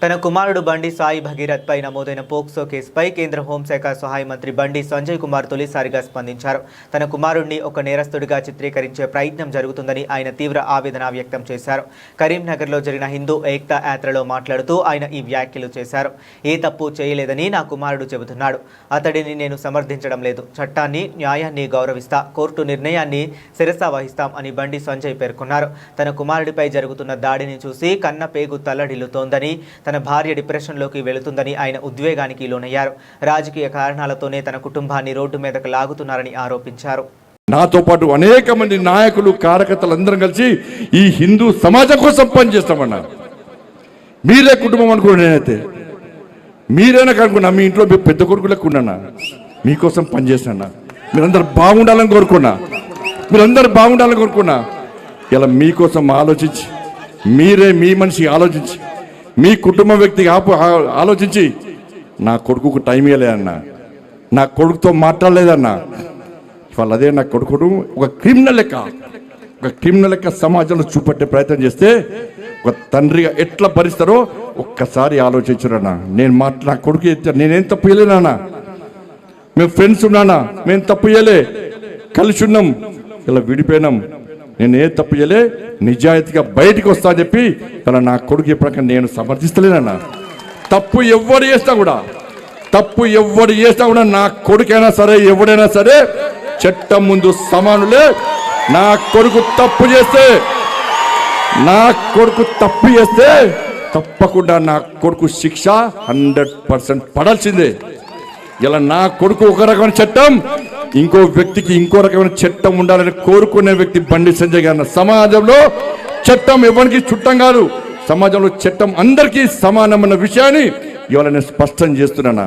తన కుమారుడు బండి సాయి భగీరథ్ పై నమోదైన పోక్సో కేసుపై కేంద్ర హోంశాఖ సహాయ మంత్రి బండి సంజయ్ కుమార్ తొలిసారిగా స్పందించారు. తన కుమారుడిని ఒక నేరస్తుడిగా చిత్రీకరించే ప్రయత్నం జరుగుతుందని ఆయన తీవ్ర ఆవేదన వ్యక్తం చేశారు. కరీంనగర్లో జరిగిన హిందూ ఏక్తా యాత్రలో మాట్లాడుతూ ఆయన ఈ వ్యాఖ్యలు చేశారు. ఏ తప్పు చేయలేదని నా కుమారుడు చెబుతున్నాడు. అతడిని నేను సమర్థించడం లేదు. చట్టాన్ని, న్యాయాన్ని గౌరవిస్తా, కోర్టు నిర్ణయాన్ని శిరసా వహిస్తాం అని బండి సంజయ్ పేర్కొన్నారు. తన కుమారుడిపై జరుగుతున్న దాడిని చూసి కన్న పేగు తల్లడిల్లుతోందని, తన భార్య డిప్రెషన్లోకి వెళుతుందని ఆయన ఉద్వేగానికి లోనయ్యారు. రాజకీయ కారణాలతోనే తన కుటుంబాన్ని రోడ్డు మీదకు లాగుతున్నారని ఆరోపించారు. నాతో పాటు అనేక మంది నాయకులు, కార్యకర్తలు అందరం కలిసి ఈ హిందూ సమాజం కోసం పనిచేస్తామన్నారు. మీరే కుటుంబం అనుకున్నా, నేనైతే మీరైనా కనుక్కున్నా. మీ ఇంట్లో పెద్ద కొడుకులకు ఉన్నానా, మీకోసం పనిచేస్తున్నా. మీరందరూ బాగుండాలని కోరుకున్నా, ఇలా మీకోసం ఆలోచించి, మీరే మీ మనిషి ఆలోచించి, మీ కుటుంబ వ్యక్తికి ఆలోచించి, నా కొడుకుకు టైం ఇవ్వలేదన్నా, నా కొడుకుతో మాట్లాడలేదన్నా. ఇవాళ అదే నా కొడుకుడు ఒక క్రిమినల్ లెక్క సమాజంలో చూపెట్టే ప్రయత్నం చేస్తే ఒక తండ్రిగా ఎట్లా భరిస్తారో ఒక్కసారి ఆలోచించురన్నా. నా కొడుకు నేనేం తప్పు చేయలేనా? మేము ఫ్రెండ్స్ ఉన్నానా? మేము తప్పు చేయలే, కలిసి ఉన్నాం, ఇలా విడిపోయినాం. నేను ఏ తప్పు చేయలే, నిజాయితీగా బయటికి వస్తా అని చెప్పి ఇలా నా కొడుకు ఎప్పటికీ నేను సమర్థిస్తలేనన్నా. తప్పు ఎవరు చేస్తా కూడా నా కొడుకైనా సరే, ఎవడైనా సరే చట్టం ముందు సమానులే. నా కొడుకు తప్పు చేస్తే తప్పకుండా నా కొడుకు శిక్ష 100% పడాల్సిందే. ఇలా నా కొడుకు ఒక రకమైన చట్టం, ఇంకో వ్యక్తికి ఇంకో రకమైన చట్టం ఉండాలని కోరుకునే వ్యక్తి బండి సంజయ్ గారు. సమాజంలో చట్టం ఎవరికి చుట్టం కాదు, సమాజంలో చట్టం అందరికీ సమానమైన విషయాన్ని ఇవాళ నేను స్పష్టం చేస్తున్నాను.